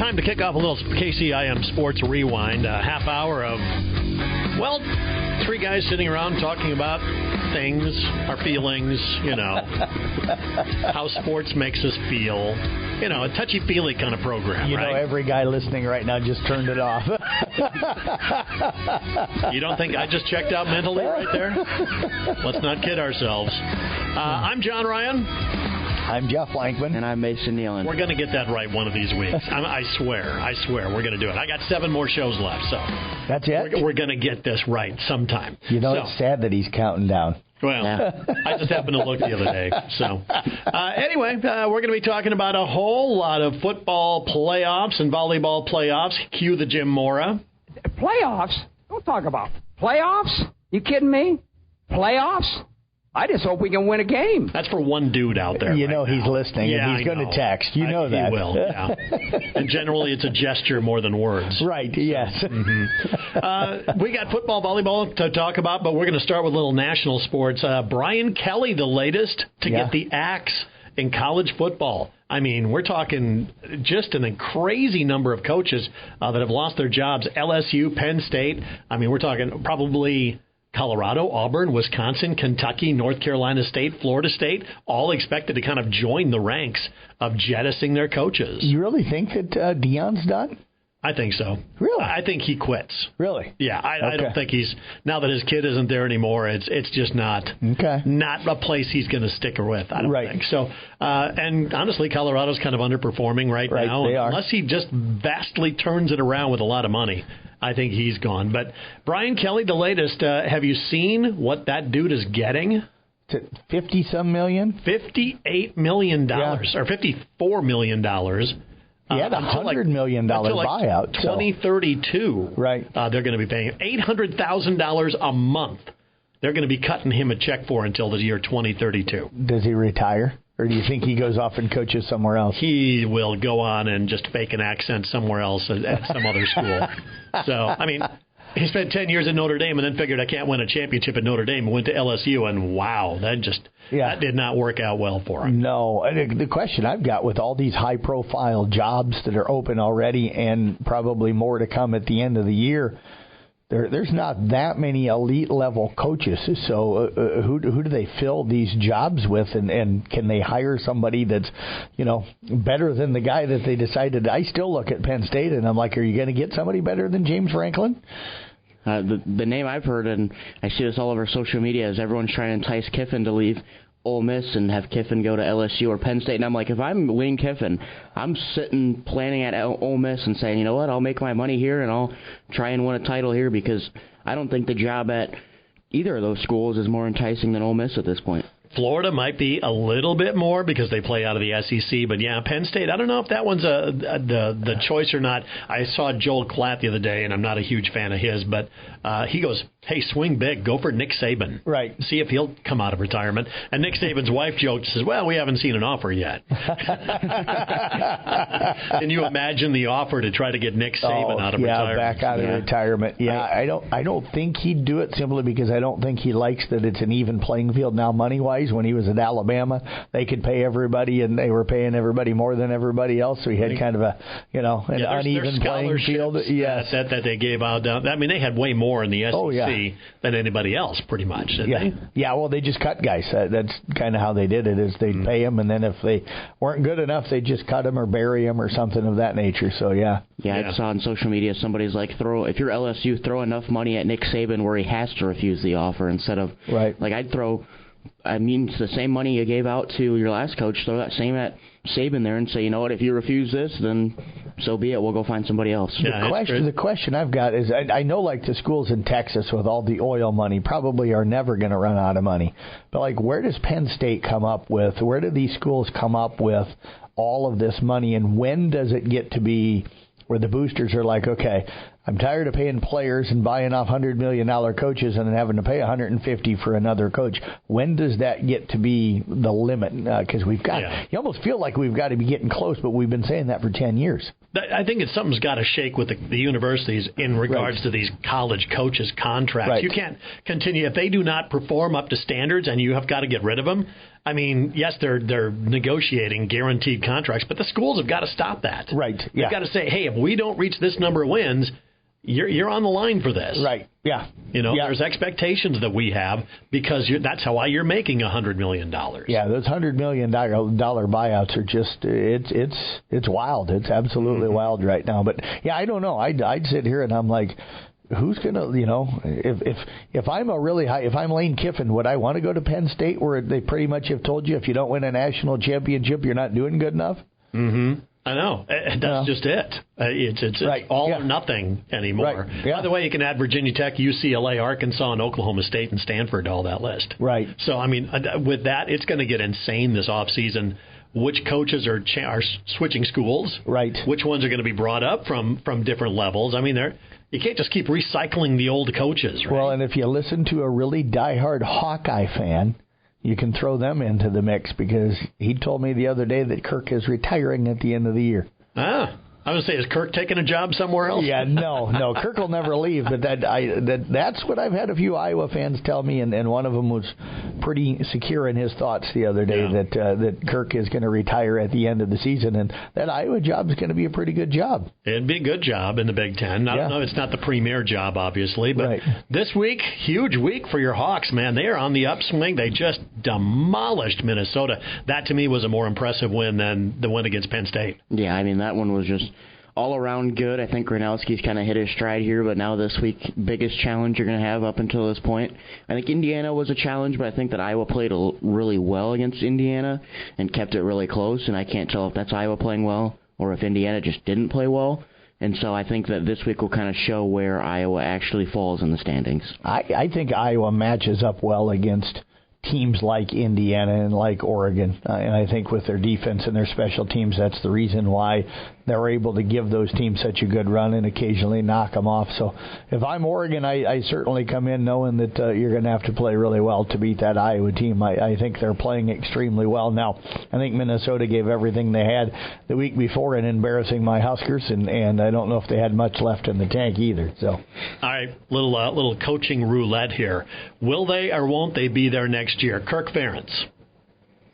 time to kick off a little KCIM Sports Rewind. A half hour of, well, three guys sitting around talking about things, our feelings, how sports makes us feel. A touchy-feely kind of program, right? Every guy listening right now just turned it off. You don't think I just checked out mentally right there? Let's not kid ourselves. I'm John Ryan. I'm Jeff Lankman. And I'm Mason Nealon. We're going to get that right one of these weeks. I swear we're going to do it. I got 7 more shows left, so that's it. We're going to get this right sometime. It's sad that he's counting down. Well, yeah. I just happened to look the other day. So, anyway, we're going to be talking about a whole lot of football playoffs and volleyball playoffs. Cue the Jim Mora. Playoffs? Don't talk about playoffs. You kidding me? Playoffs? I just hope we can win a game. That's for one dude out there. He's listening, and he's going to text. That. He will, yeah. And generally, it's a gesture more than words. Right, yes. Mm-hmm. We got football, volleyball to talk about, but we're going to start with a little national sports. Brian Kelly, the latest to get the axe in college football. I mean, we're talking just a crazy number of coaches that have lost their jobs. LSU, Penn State. I mean, we're talking probably Colorado, Auburn, Wisconsin, Kentucky, North Carolina State, Florida State, all expected to kind of join the ranks of jettisoning their coaches. You really think that Deion's done? I think so. Really? I think he quits. Really? Yeah, I don't think he's, now that his kid isn't there anymore, it's just not a place he's going to stick with, I don't think. So, and honestly, Colorado's kind of underperforming right now. They are. Unless he just vastly turns it around with a lot of money, I think he's gone. But Brian Kelly, the latest, have you seen what that dude is getting? 50-some million? $58 million, or $54 million. He had $100 million buyout. 2032. Right. They're going to be paying $800,000 a month. They're going to be cutting him a check for until the year 2032. Does he retire? Or do you think he goes off and coaches somewhere else? He will go on and just fake an accent somewhere else at some other school. So, I mean, he spent 10 years at Notre Dame and then figured I can't win a championship at Notre Dame and went to LSU, and wow, that did not work out well for him. No. The question I've got with all these high-profile jobs that are open already and probably more to come at the end of the year, there's not that many elite-level coaches. So who do they fill these jobs with, and can they hire somebody that's, better than the guy that they decided? I still look at Penn State, and I'm like, are you going to get somebody better than James Franklin? The name I've heard, and I see this all over social media, is everyone's trying to entice Kiffin to leave Ole Miss and have Kiffin go to LSU or Penn State. And I'm like, if I'm Lane Kiffin, I'm sitting planning at Ole Miss and saying, you know what, I'll make my money here and I'll try and win a title here, because I don't think the job at either of those schools is more enticing than Ole Miss at this point. Florida might be a little bit more because they play out of the SEC, but yeah, Penn State, I don't know if that one's the choice or not. I saw Joel Klatt the other day, and I'm not a huge fan of his, but he goes, hey, swing big, go for Nick Saban. Right. See if he'll come out of retirement. And Nick Saban's wife joked, says, well, we haven't seen an offer yet. Can you imagine the offer to try to get Nick Saban out of retirement? Back out of retirement. Yeah, I don't think he'd do it simply because I don't think he likes that it's an even playing field now money-wise. When he was at Alabama, they could pay everybody, and they were paying everybody more than everybody else, so he had kind of a, an uneven playing field. Yes. That they gave out. I mean, they had way more in the SEC than anybody else, pretty much, didn't they? Yeah, well, they just cut guys. That's kind of how they did it, is they'd pay them, and then if they weren't good enough, they'd just cut them or bury them or something of that nature, so Yeah, I saw on social media somebody's like, if you're LSU, throw enough money at Nick Saban where he has to refuse the offer instead of, like, I'd throw... it's the same money you gave out to your last coach. Throw that same at Saban there and say, you know what, if you refuse this, then so be it. We'll go find somebody else. The question I've got is, I know like the schools in Texas with all the oil money probably are never going to run out of money. But like, where does Penn State come up with, where do these schools come up with all of this money, and when does it get to be where the boosters are like, okay, I'm tired of paying players and buying off $100 million coaches and then having to pay $150 for another coach. When does that get to be the limit? Because you almost feel like we've got to be getting close, but we've been saying that for 10 years. I think something's got to shake with the universities in regards to these college coaches' contracts. Right. You can't continue. If they do not perform up to standards and you have got to get rid of them, I mean, yes, they're negotiating guaranteed contracts, but the schools have got to stop that. Right. Yeah. They've got to say, hey, if we don't reach this number of wins, you're on the line for this. Right. Yeah. There's expectations that we have because that's how you're making $100 million. Yeah, those $100 million buyouts are just it's wild. It's absolutely wild right now. But yeah, I don't know. I'd sit here and I'm like, who's gonna, if I'm if I'm Lane Kiffin, would I want to go to Penn State where they pretty much have told you if you don't win a national championship, you're not doing good enough? Mm-hmm. I know. That's just it. It's right. all or nothing anymore. Right. Yeah. By the way, you can add Virginia Tech, UCLA, Arkansas, and Oklahoma State and Stanford to all that list. Right. So, I mean, with that, it's going to get insane this offseason. Which coaches are switching schools? Right. Which ones are going to be brought up from different levels? I mean, you can't just keep recycling the old coaches, right? Well, and if you listen to a really diehard Hawkeye fan, you can throw them into the mix because he told me the other day that Kirk is retiring at the end of the year. I would say, is Kirk taking a job somewhere else? Yeah, no. Kirk will never leave, but that's what I've had a few Iowa fans tell me, and one of them was pretty secure in his thoughts the other day that Kirk is going to retire at the end of the season, and that Iowa job is going to be a pretty good job. It'd be a good job in the Big Ten. I don't know, it's not the premier job, obviously, but this week, huge week for your Hawks, man. They are on the upswing. They just demolished Minnesota. That, to me, was a more impressive win than the win against Penn State. Yeah, I mean, that one was just all around good. I think Gronowski's kind of hit his stride here, but now this week, biggest challenge you're going to have up until this point. I think Indiana was a challenge, but I think that Iowa played really well against Indiana and kept it really close, and I can't tell if that's Iowa playing well or if Indiana just didn't play well. And so I think that this week will kind of show where Iowa actually falls in the standings. I think Iowa matches up well against teams like Indiana and like Oregon. And I think with their defense and their special teams, that's the reason why they're able to give those teams such a good run and occasionally knock them off. So if I'm Oregon, I certainly come in knowing that you're going to have to play really well to beat that Iowa team. I think they're playing extremely well. Now, I think Minnesota gave everything they had the week before in embarrassing my Huskers, and I don't know if they had much left in the tank either. So, all right, little coaching roulette here. Will they or won't they be there next year? Kirk Ferentz.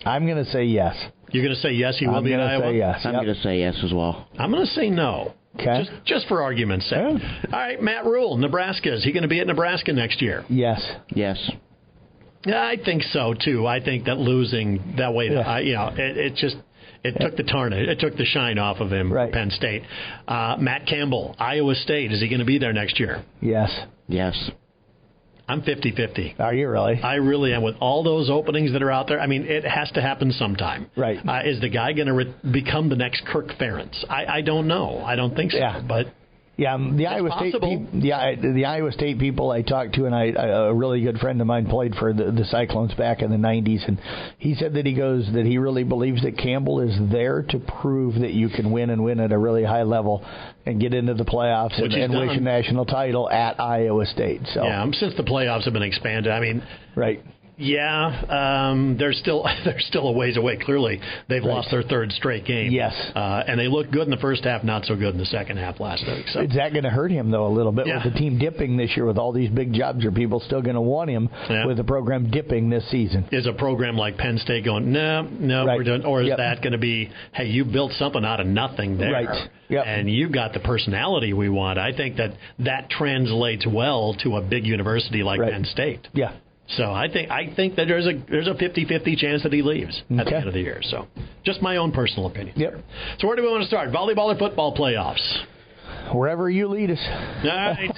I'm going to say yes. You're going to say yes, he will be in Iowa? Say yes. I'm going to say yes as well. I'm going to say no. Okay. Just for argument's sake. Yeah. All right, Matt Rule, Nebraska. Is he going to be at Nebraska next year? Yes. Yes. Yeah, I think so, too. I think that losing that way, it took it took the shine off of him, right. Penn State. Matt Campbell, Iowa State. Is he going to be there next year? Yes. Yes. I'm 50-50. Are you really? I really am. With all those openings that are out there, I mean, it has to happen sometime. Right. Is the guy going to become the next Kirk Ferentz? I don't know. I don't think so. Yeah. But yeah, the Iowa State people I talked to, and a really good friend of mine played for the Cyclones back in the 90s, and he said that he really believes that Campbell is there to prove that you can win at a really high level and get into the playoffs and win a national title at Iowa State. So yeah, since the playoffs have been expanded, I mean, right. Yeah, they're still a ways away. Clearly, they've lost their third straight game. Yes, and they looked good in the first half, not so good in the second half last week. So. Is that going to hurt him though a little bit with the team dipping this year with all these big jobs? Are people still going to want him with the program dipping this season? Is a program like Penn State going no, we're done, or is that going to be hey, you built something out of nothing there, right? Yep. And you've got the personality we want. I think that translates well to a big university like Penn State. Yeah. So I think that there's a 50-50 chance that he leaves at the end of the year. So just my own personal opinion. Yep. So where do we want to start? Volleyball or football playoffs? Wherever you lead us. All right.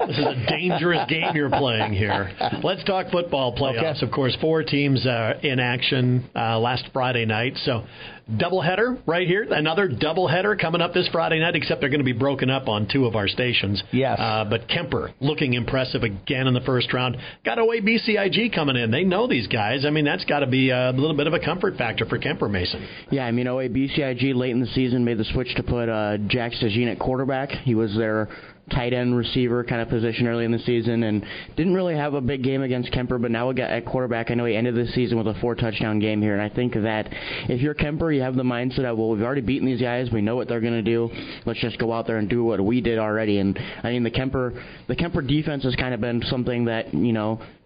This is a dangerous game you're playing here. Let's talk football playoffs. Okay. Of course, 4 teams in action last Friday night. So doubleheader right here. Another doubleheader coming up this Friday night, except they're going to be broken up on 2 of our stations. Yes. But Kemper looking impressive again in the first round. Got away BCIG coming in. They know these guys. I mean, that's got to be a little bit of a comfort factor for Kemper, Mason. Yeah, I mean, BCIG late in the season made the switch to put Jackson Alex DeJean at quarterback. He was their tight end receiver kind of position early in the season and didn't really have a big game against Kemper, but now we got at quarterback. I know he ended the season with a 4-touchdown game here, and I think that if you're Kemper, you have the mindset of, well, we've already beaten these guys. We know what they're going to do. Let's just go out there and do what we did already. And, I mean, the Kemper defense has kind of been something that,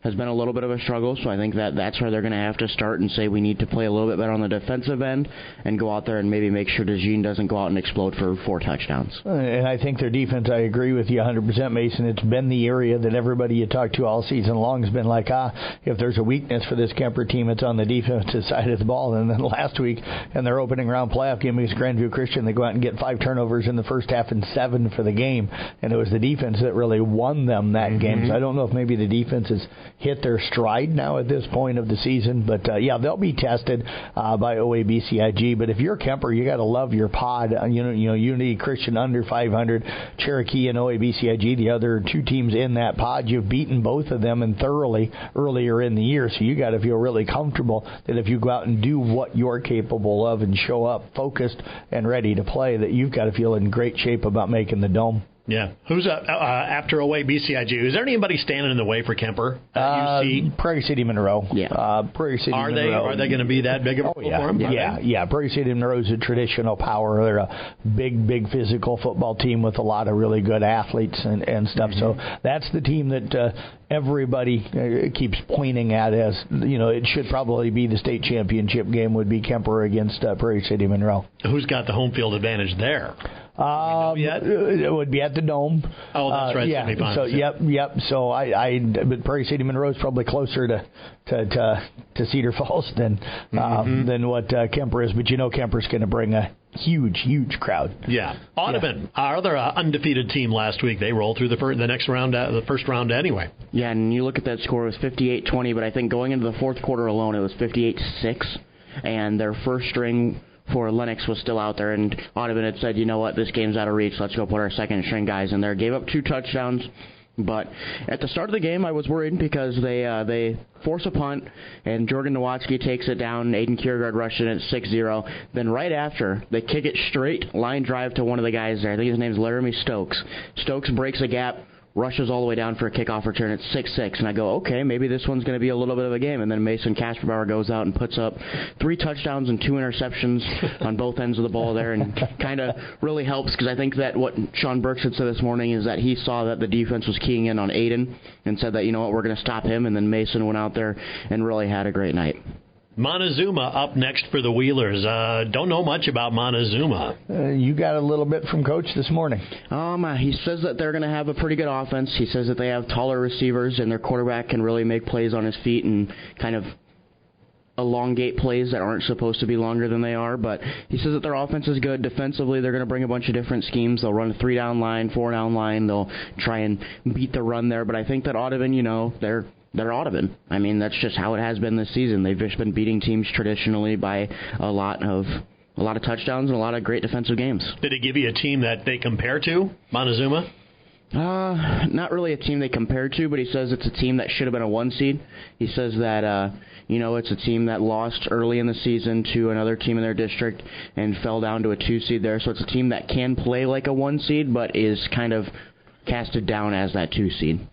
has been a little bit of a struggle, so I think that that's where they're going to have to start and say we need to play a little bit better on the defensive end and go out there and maybe make sure DeJean doesn't go out and explode for 4 touchdowns. And I think their defense, I agree with you 100%, Mason. It's been the area that everybody you talk to all season long has been like, if there's a weakness for this Kemper team, it's on the defensive side of the ball. And then last week in their opening round playoff game against Grandview Christian, they go out and get 5 turnovers in the first half and 7 for the game. And it was the defense that really won them that game. So I don't know if maybe the defense has hit their stride now at this point of the season, but they'll be tested by OABCIG. But if you're Kemper, you got to love your pod. Unity Christian under 500, Cherokee and OABCIG, the other 2 teams in that pod. You've beaten both of them and thoroughly earlier in the year, so you got to feel really comfortable that if you go out and do what you're capable of and show up focused and ready to play, that you've got to feel in great shape about making the Dome. Yeah. Who's after OABCIG? Is there anybody standing in the way for Kemper at UC? Prairie City Monroe. Yeah. Prairie City Are Monroe. Are they going to be that big of a for them? Yeah. Prairie City Monroe is a traditional power. They're a big physical football team with a lot of really good athletes and stuff. So that's the team that everybody keeps pointing at as, it should probably be the state championship game would be Kemper against Prairie City Monroe. Who's got the home field advantage there? It would be at the Dome. Oh, that's right. Yeah. So yep. So but Prairie City Monroe is probably closer to Cedar Falls than what Kemper is. But Kemper's going to bring a huge crowd. Yeah. Audubon, our other undefeated team last week, they rolled through the next round, the first round anyway. Yeah, and you look at that score, it was 58-20, but I think going into the fourth quarter alone, it was 58-6, and their first string for Lennox was still out there, and Audubon had said, you know what, this game's out of reach, let's go put our second string guys in there. Gave up 2 touchdowns, but at the start of the game, I was worried because they force a punt, and Jordan Nowatzki takes it down, Aiden Kiergaard rushed it at 6-0. Then right after, they kick it straight, line drive to one of the guys there. I think his name's Laramie Stokes. Stokes breaks a gap, rushes all the way down for a kickoff return at 6-6, and I go, okay, maybe this one's going to be a little bit of a game. And then Mason Kasperbauer goes out and puts up 3 touchdowns and 2 interceptions on both ends of the ball there, and kind of really helps because I think that what Sean Burks had said this morning is that he saw that the defense was keying in on Aiden and said that, we're going to stop him, and then Mason went out there and really had a great night. Montezuma up next for the Wheelers. Don't know much about Montezuma. You got a little bit from Coach this morning. He says that they're going to have a pretty good offense. He says that they have taller receivers and their quarterback can really make plays on his feet and kind of elongate plays that aren't supposed to be longer than they are. But he says that their offense is good. Defensively, they're going to bring a bunch of different schemes. They'll run a 3-down line, 4-down line. They'll try and beat the run there. But I think that Audubon, they're Audubon. I mean, that's just how it has been this season. They've just been beating teams traditionally by a lot of touchdowns and a lot of great defensive games. Did it give you a team that they compare to, Montezuma? Not really a team they compare to, but he says it's a team that should have been a 1 seed. He says that, it's a team that lost early in the season to another team in their district and fell down to a 2 seed there. So it's a team that can play like a 1 seed, but is kind of casted down as that 2 seed.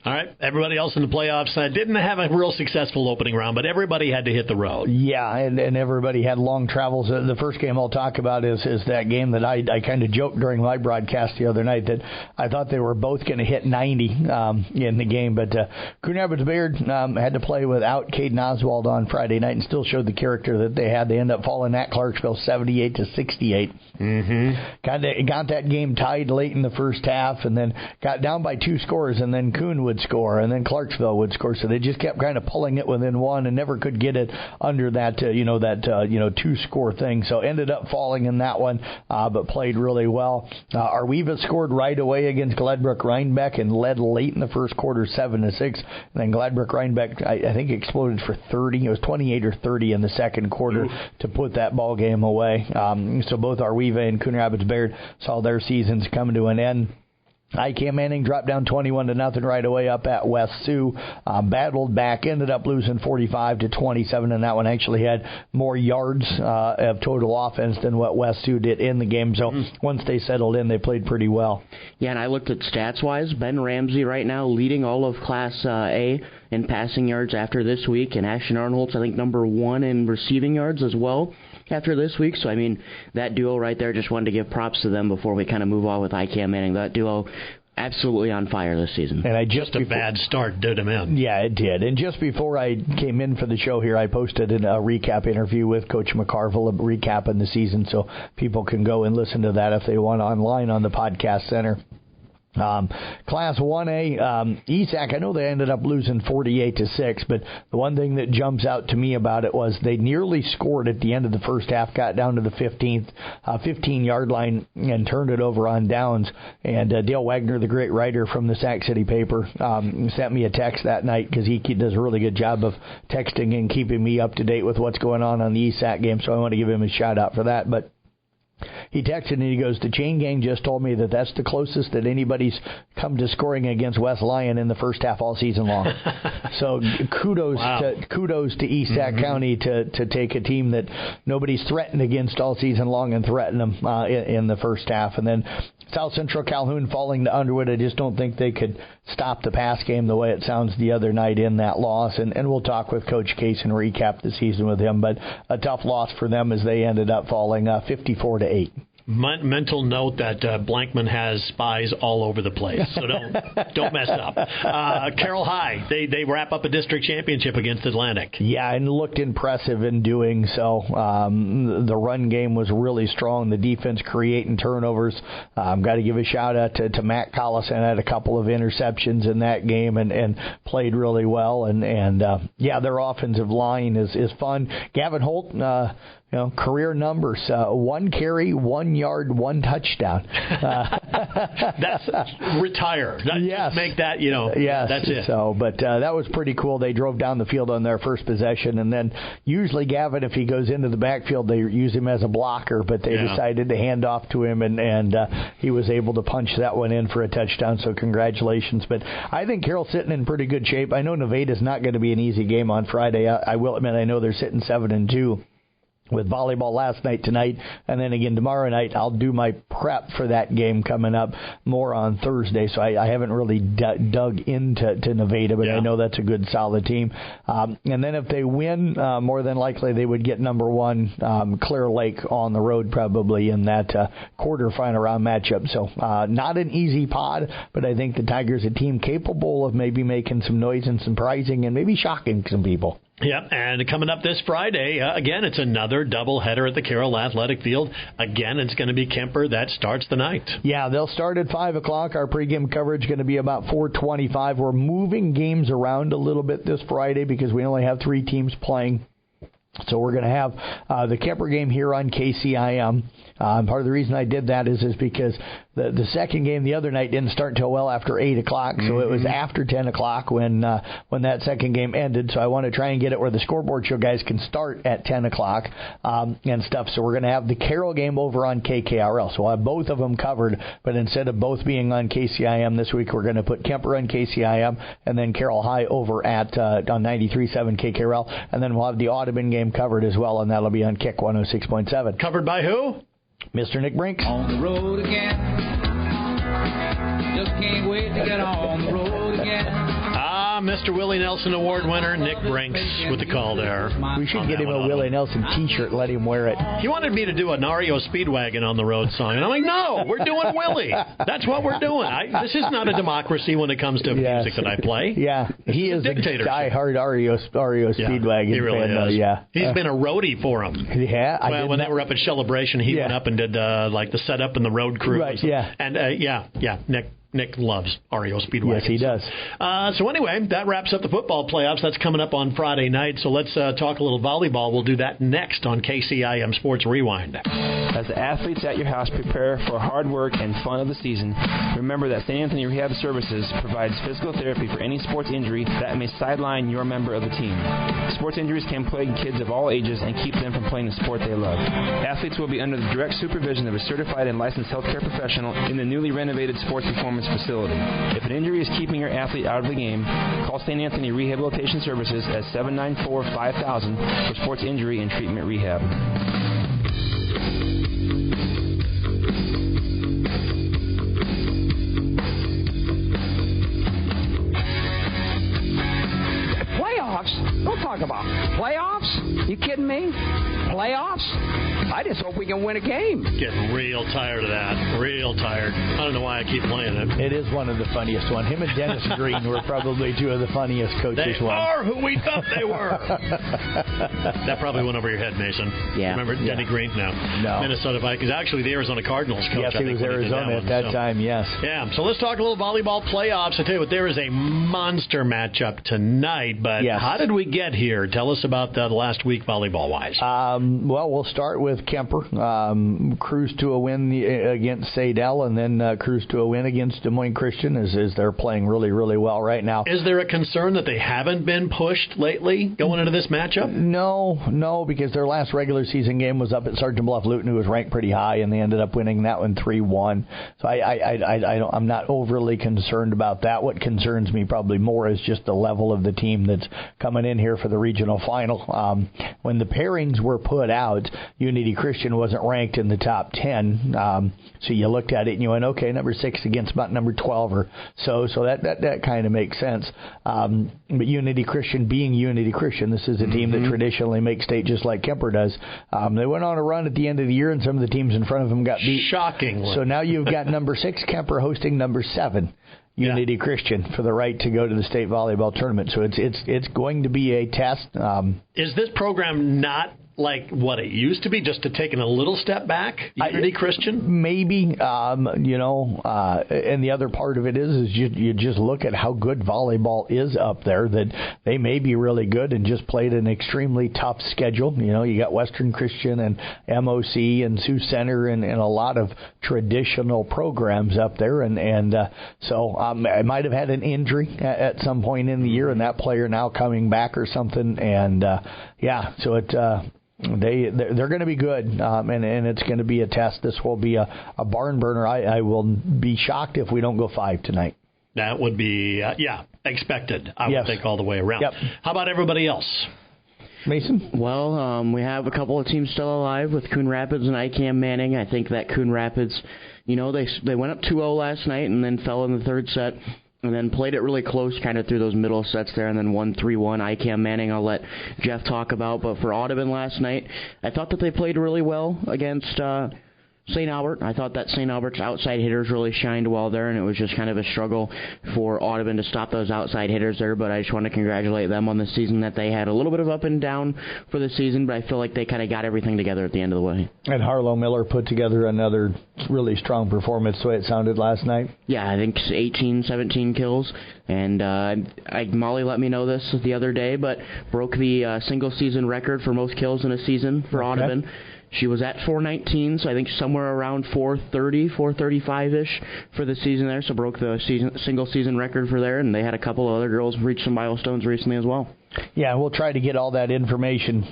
All right. Everybody else in the playoffs didn't have a real successful opening round, but everybody had to hit the road. Yeah, and everybody had long travels. The first game I'll talk about is that game that I kind of joked during my broadcast the other night that I thought they were both going to hit 90 in the game. But Coon Rapids Bayard had to play without Caden Oswald on Friday night and still showed the character that they had. They ended up falling at Clarksville 78-68. Kind of got that game tied late in the first half and then got down by 2 scores, and then Coon would score, and then Clarksville would score. So they just kept kind of pulling it within 1 and never could get it under that 2-score thing. So ended up falling in that one, but played really well. Arweva scored right away against Gladbrook Rhinebeck and led late in the first quarter 7-6. And then Gladbrook Rhinebeck, I think, exploded for 30. It was 28 or 30 in the second quarter to put that ball game away. So both Arweva and Coon Rapids Bayard saw their seasons come to an end. ICAM Manning dropped down 21-0 right away up at West Sioux. Battled back, ended up losing 45-27, and that one actually had more yards of total offense than what West Sioux did in the game. So once they settled in, they played pretty well. Yeah, and I looked at stats-wise. Ben Ramsey right now leading all of Class A in passing yards after this week, and Ashton Arnold's, I think, number 1 in receiving yards as well after this week. So, I mean, that duo right there, just wanted to give props to them before we kind of move on with ICAM Manning. That duo absolutely on fire this season. And just a bad start did him in. Yeah, it did. And just before I came in for the show here, I posted a recap interview with Coach McCarville, recapping the season, so people can go and listen to that if they want online on the Podcast Center. Class 1A, ESAC, I know they ended up losing 48-6, but the one thing that jumps out to me about it was they nearly scored at the end of the first half, got down to the 15-yard line and turned it over on downs. And Dale Wagner, the great writer from the Sac City paper, sent me a text that night because he does a really good job of texting and keeping me up to date with what's going on the ESAC game, so I want to give him a shout-out for that. But he texted and he goes, the chain gang just told me that that's the closest that anybody's come to scoring against West Lyon in the first half all season long. So kudos to ESAC County to take a team that nobody's threatened against all season long and threaten them in the first half. And then South Central Calhoun falling to Underwood. I just don't think they could stop the pass game the way it sounds the other night in that loss. And we'll talk with Coach Case and recap the season with him. But a tough loss for them as they ended up falling 54-8. Mental note that Blankman has spies all over the place, so don't mess up. Carroll High, they wrap up a district championship against Atlantic. Yeah, and looked impressive in doing so. The run game was really strong. The defense creating turnovers. Got to give a shout out to Matt Collison. Had a couple of interceptions in that game and played really well. And their offensive line is fun. Gavin Holt. Career numbers, 1 carry, 1 yard, 1 touchdown. That's retire. Yes. Just make that, yes. That's it. So, but that was pretty cool. They drove down the field on their first possession, and then usually Gavin, if he goes into the backfield, they use him as a blocker, but they decided to hand off to him, and he was able to punch that one in for a touchdown, so congratulations. But I think Carroll's sitting in pretty good shape. I know Nevada's not going to be an easy game on Friday. I will admit, I know they're sitting 7-2. With volleyball last night, tonight, and then again tomorrow night. I'll do my prep for that game coming up more on Thursday, so I haven't really dug into Nevada, but I know that's a good, solid team. And then if they win, more than likely they would get number 1, Clear Lake on the road probably in that quarterfinal round matchup. So not an easy pod, but I think the Tigers are a team capable of maybe making some noise and surprising and maybe shocking some people. Yep, and coming up this Friday, again, it's another doubleheader at the Carroll Athletic Field. Again, it's going to be Kemper. That starts the night. Yeah, they'll start at 5 o'clock. Our pregame coverage is going to be about 4:25. We're moving games around a little bit this Friday because we only have 3 teams playing. So we're going to have the Kemper game here on KCIM. Part of the reason I did that is because the second game the other night didn't start until well after 8 o'clock, so it was after 10 o'clock when that second game ended. So I want to try and get it where the scoreboard show guys can start at 10 o'clock and stuff. So we're going to have the Carroll game over on KKRL. So we'll have both of them covered, but instead of both being on KCIM this week, we're going to put Kemper on KCIM and then Carroll High over at on 93.7 KKRL, and then we'll have the Audubon game covered as well, and that'll be on Kick 106.7. Covered by who? Mr. Nick Brinks. On the road again. Just can't wait to get on the road again. Mr. Willie Nelson Award winner, Nick Brinks, with the call there. We should get him a Willie Nelson T-shirt, let him wear it. He wanted me to do an REO Speedwagon on the road song, and I'm like, no, we're doing Willie. That's what we're doing. This is not a democracy when it comes to music that I play. Yeah, he is a diehard REO Speedwagon he really fan. Is. Yeah, he's been a roadie for him. Yeah, well, when they were up at Celebration, he went up and did like the setup and the road crew. Right. Yeah, and Nick loves REO Speedwagon. Yes, he does. So anyway, that wraps up the football playoffs. That's coming up on Friday night. So let's talk a little volleyball. We'll do that next on KCIM Sports Rewind. As the athletes at your house prepare for hard work and fun of the season, remember that St. Anthony Rehab Services provides physical therapy for any sports injury that may sideline your member of the team. Sports injuries can plague kids of all ages and keep them from playing the sport they love. Athletes will be under the direct supervision of a certified and licensed healthcare professional in the newly renovated Sports Performance Facility. If an injury is keeping your athlete out of the game, call St. Anthony Rehabilitation Services at 794-5000 for sports injury and treatment rehab. Playoffs? Don't talk about playoffs. You kidding me? Playoffs? I just hope we can win a game. Getting real tired of that. Real tired. I don't know why I keep playing it. It is one of the funniest ones. Him and Dennis Green were probably two of the funniest coaches. They are who we thought they were. That probably went over your head, Mason. Yeah. Remember Denny Green? No. Minnesota Vikings. Actually, the Arizona Cardinals coach. Yes, he was Arizona at that time, yes. Yeah, so let's talk a little volleyball playoffs. I tell you what, there is a monster matchup tonight, but how did we get here? Tell us about the last week volleyball-wise. Well, we'll start with Kemper. Cruised to a win against Sadell, and then cruised to a win against Des Moines Christian as they're playing really, really well right now. Is there a concern that they haven't been pushed lately going into this matchup? No, because their last regular season game was up at Sergeant Bluff Luton, who was ranked pretty high, and they ended up winning that one 3-1. So I'm not overly concerned about that. What concerns me probably more is just the level of the team that's coming in here for the regional final. When the pairings were put out, Unity Christian wasn't ranked in the top 10. So you looked at it and you went, okay, number 6 against about number 12 or so. So that kind of makes sense. But Unity Christian being Unity Christian, this is a team that traditionally makes state just like Kemper does. They went on a run at the end of the year, and some of the teams in front of them got beat. Shockingly. So now you've got number 6 Kemper hosting number 7. Unity Christian for the right to go to the state volleyball tournament. So it's going to be a test. Is this program not like what it used to be, just to taking a little step back? Unity Christian? Maybe, and the other part of it is you just look at how good volleyball is up there, that they may be really good and just played an extremely tough schedule. You got Western Christian and MOC and Sioux Center and a lot of traditional programs up there, so I might have had an injury at some point in the year, and that player now coming back or something, so it. They're going to be good, and it's going to be a test. This will be a barn burner. I will be shocked if we don't go 5 tonight. That would be, expected, I would think, all the way around. Yep. How about everybody else? Mason? Well, we have a couple of teams still alive with Coon Rapids and ICAM Manning. I think that Coon Rapids, they went up 2-0 last night and then fell in the third set. And then played it really close kind of through those middle sets there, and then won 3-1. ICAM Manning I'll let Jeff talk about. But for Audubon last night, I thought that they played really well against St. Albert. I thought that St. Albert's outside hitters really shined well there, and it was just kind of a struggle for Audubon to stop those outside hitters there. But I just want to congratulate them on the season that they had. A little bit of up and down for the season, but I feel like they kind of got everything together at the end of the way. And Harlow Miller put together another really strong performance, the way it sounded last night. Yeah, I think 18, 17 kills. And Molly let me know this the other day, but broke the single-season record for most kills in a season for Audubon. She was at 419, so I think somewhere around 430, 435-ish for the season there, so broke the single-season record for there, and they had a couple of other girls reach some milestones recently as well. Yeah, we'll try to get all that information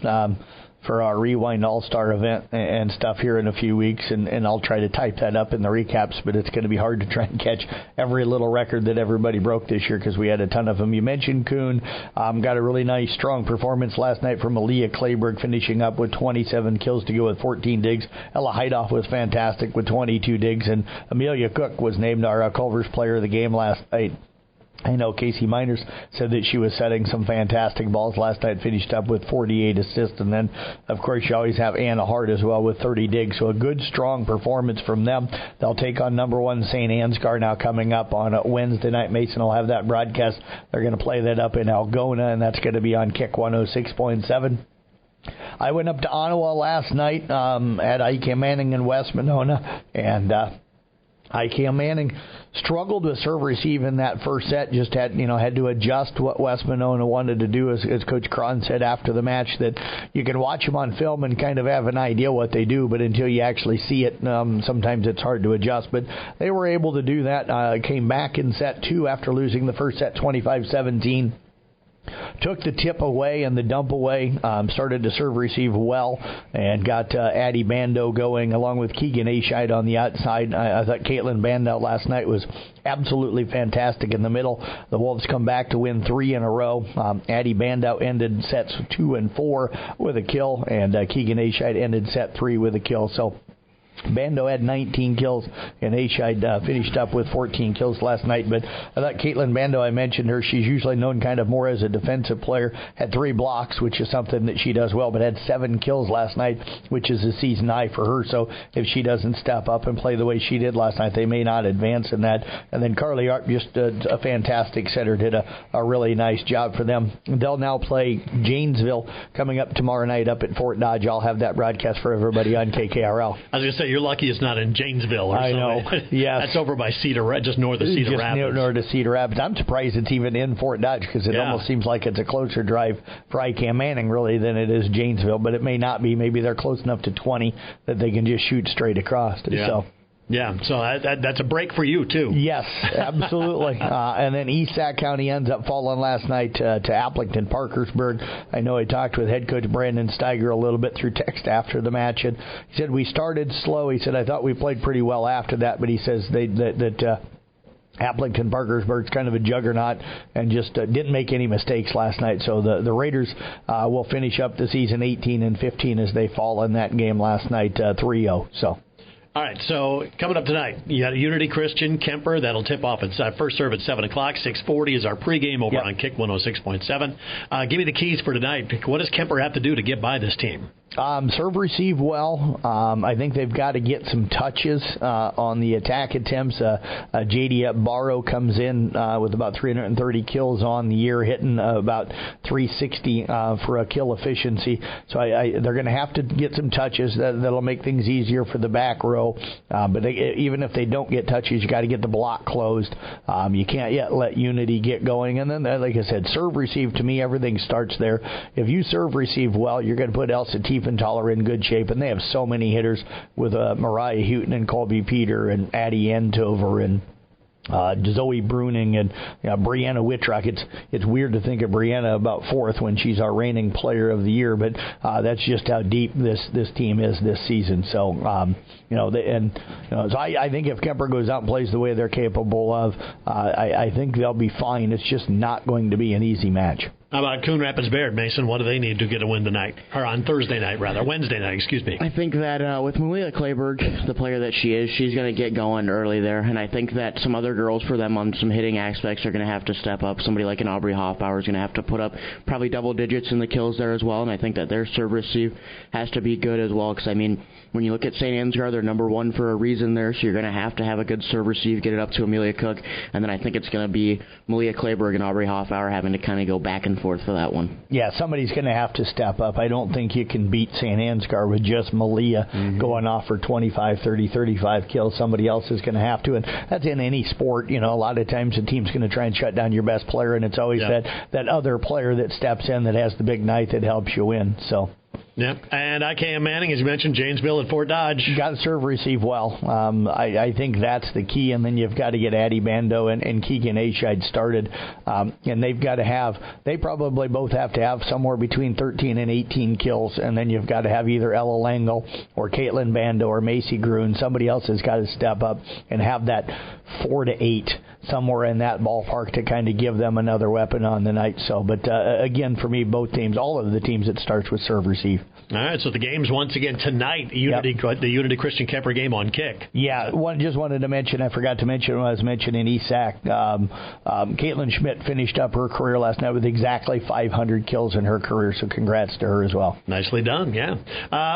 for our Rewind All-Star event and stuff here in a few weeks, and I'll try to type that up in the recaps, but it's going to be hard to try and catch every little record that everybody broke this year because we had a ton of them. You mentioned Kuhn, got a really nice, strong performance last night from Aaliyah Clayberg, finishing up with 27 kills to go with 14 digs. Ella Heidoff was fantastic with 22 digs, and Amelia Cook was named our Culver's Player of the Game last night. I know Casey Miners said that she was setting some fantastic balls last night, finished up with 48 assists, and then, of course, you always have Anna Hart as well with 30 digs, so a good, strong performance from them. They'll take on number 1 St. Ansgar now coming up on Wednesday night. Mason will have that broadcast. They're going to play that up in Algona, and that's going to be on Kick 106.7. I went up to Ottawa last night at ICAM Manning in West Monona, and Cam Manning struggled with serve receive in that first set. Just had to adjust what West Monona wanted to do, as Coach Cron said after the match, that you can watch them on film and kind of have an idea what they do, but until you actually see it, sometimes it's hard to adjust. But they were able to do that. Came back in set 2 after losing the first set 25-17. Took the tip away and the dump away, started to serve receive well, and got Addie Bando going along with Keegan Ascheid on the outside. I thought Caitlin Bando last night was absolutely fantastic in the middle. The Wolves come back to win 3 in a row. Addie Bando ended sets 2 and 4 with a kill, and Keegan Ascheid ended set 3 with a kill. So Bando had 19 kills, and Ascheid finished up with 14 kills last night. But I thought Caitlin Bando, I mentioned her, she's usually known kind of more as a defensive player, had 3 blocks, which is something that she does well, but had 7 kills last night, which is a season high for her. So if she doesn't step up and play the way she did last night, they may not advance in that. And then Carly Arp, just a fantastic setter, did a really nice job for them. They'll now play Janesville coming up tomorrow night up at Fort Dodge. I'll have that broadcast for everybody on KKRL. I was going to say, you're lucky it's not in Janesville or something. I know, yes. That's over by just north of Cedar Rapids. Just north of Cedar Rapids. I'm surprised it's even in Fort Dodge, because it almost seems like it's a closer drive for ICAM Manning, really, than it is Janesville. But it may not be. Maybe they're close enough to 20 that they can just shoot straight across. Yeah. So that's a break for you, too. Yes, absolutely. And then East Sac County ends up falling last night to Applington Parkersburg. I know I talked with head coach Brandon Steiger a little bit through text after the match, and he said we started slow. He said, I thought we played pretty well after that, but he says that Applington Parkersburg's kind of a juggernaut and just didn't make any mistakes last night. So the Raiders will finish up the season 18-15 as they fall in that game last night 3-0. So. All right, so coming up tonight, you got Unity Christian Kemper. That'll tip off at first serve at 7 o'clock. 6:40 is our pregame over on Kick 106.7. Give me the keys for tonight. What does Kemper have to do to get by this team? Serve receive well. I think they've got to get some touches on the attack attempts. J.D. Barrow comes in with about 330 kills on the year, hitting about 360 for a kill efficiency. So they're going to have to get some touches. That'll make things easier for the back row. But even if they don't get touches, you got to get the block closed. You can't yet let Unity get going. And then, like I said, serve receive, to me, everything starts there. If you serve receive well, you're going to put Elsa Tiefenthaler in good shape, and they have so many hitters with Mariah Houghton and Colby Peter and Addie Entover and Zoe Bruning and Brianna Whitrock. It's weird to think of Brianna about 4th when she's our reigning player of the year, but that's just how deep this team is this season. So so I think if Kemper goes out and plays the way they're capable of, I think they'll be fine. It's just not going to be an easy match. How about Coon Rapids Baird, Mason? What do they need to get a win tonight? Or on Wednesday night, excuse me. I think that with Malia Clayberg, the player that she is, she's going to get going early there. And I think that some other girls for them on some hitting aspects are going to have to step up. Somebody like an Aubrey Hoffbauer is going to have to put up probably double digits in the kills there as well. And I think that their serve receive has to be good as well. Because, I mean, when you look at St. Ansgar, they're number 1 for a reason there. So you're going to have a good serve receive, get it up to Amelia Cook. And then I think it's going to be Malia Clayberg and Aubrey Hoffbauer having to kind of go back and forth for that one. Yeah, somebody's going to have to step up. I don't think you can beat St. Ansgar with just Malia going off for 25, 30, 35 kills. Somebody else is going to have to, and that's in any sport. A lot of times the team's going to try and shut down your best player, and it's always that other player that steps in that has the big night that helps you win. So. Yep. And ICAM Manning, as you mentioned, Janesville and Fort Dodge. You got to serve receive well. I think that's the key, and then you've got to get Addie Bando and Keegan Ascheid started. And they probably both have to have somewhere between 13 and 18 kills, and then you've got to have either Ella Langle or Caitlin Bando or Macy Gruen. Somebody else has got to step up and have that 4 to 8 somewhere in that ballpark to kind of give them another weapon on the night. So, but again, for me, both teams, all of the teams, it starts with serve receive. All right, so the game's once again tonight, the Unity Christian Kemper game on Kick. Yeah, just wanted to mention, I forgot to mention when I was mentioning ESAC, Caitlin Schmidt finished up her career last night with exactly 500 kills in her career, so congrats to her as well. Nicely done, yeah.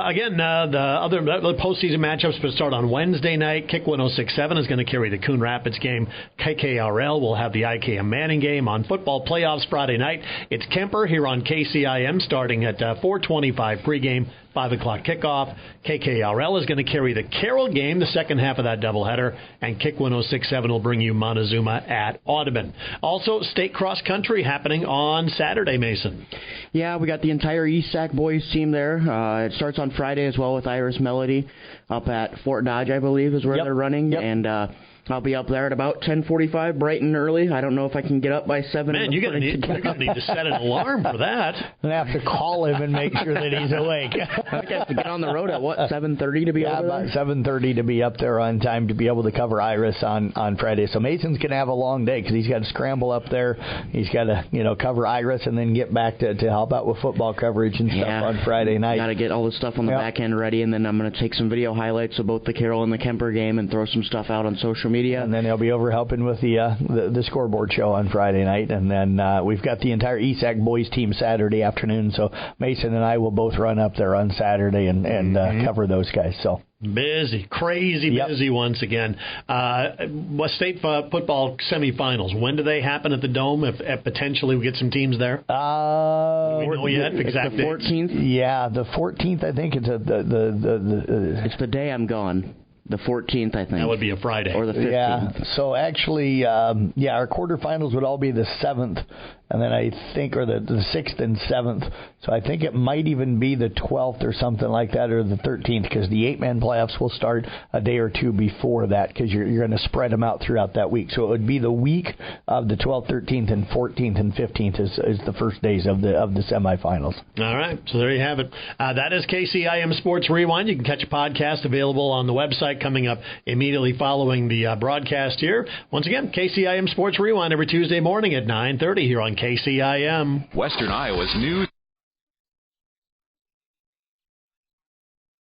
Again, the postseason matchups will start on Wednesday night. Kick 106.7 is going to carry the Coon Rapids game. KK KRL will have the IKM Manning game. On football playoffs Friday night, it's Kemper here on KCIM starting at 4:25 pregame, 5 o'clock kickoff. KKRL is going to carry the Carroll game, the second half of that doubleheader, and Kick 106.7 will bring you Montezuma at Audubon. Also, state cross country happening on Saturday, Mason. Yeah, we got the entire ESAC boys team there. It starts on Friday as well with Iris Melody up at Fort Dodge, I believe, is where they're running. Yep. And I'll be up there at about 10:45, bright and early. I don't know if I can get up by 7. Man, you're going to need to set an alarm for that. I'm going to have to call him and make sure that he's awake. I have to get on the road at, 7:30 to be over there? About 7:30 to be up there on time to be able to cover Iris on Friday. So Mason's going to have a long day because he's got to scramble up there. He's got to, cover Iris and then get back to help out with football coverage and stuff on Friday night. Got to get all the stuff on the back end ready, and then I'm going to take some video highlights of both the Carroll and the Kemper game and throw some stuff out on social media. And then he'll be over helping with the scoreboard show on Friday night. And then we've got the entire ESAC boys team Saturday afternoon. So Mason and I will both run up there on Saturday and cover those guys. So busy, crazy busy once again. State football semifinals, when do they happen at the Dome? If potentially we get some teams there? Do we know yet? Exact the 14th? Yeah, the 14th, I think. It's the day I'm gone. The 14th, I think. That would be a Friday. Or the 15th. Yeah, so actually, our quarterfinals would all be the 7th, and then I think, or the 6th and 7th. So I think it might even be the 12th or something like that, or the 13th, because the 8-man playoffs will start a day or two before that, because you're going to spread them out throughout that week. So it would be the week of the 12th, 13th, and 14th and 15th is the first days of the semifinals. All right, so there you have it. That is KCIM Sports Rewind. You can catch a podcast available on the website coming up immediately following the broadcast here. Once again, KCIM Sports Rewind every Tuesday morning at 9:30 here on KCIM. Western Iowa's news.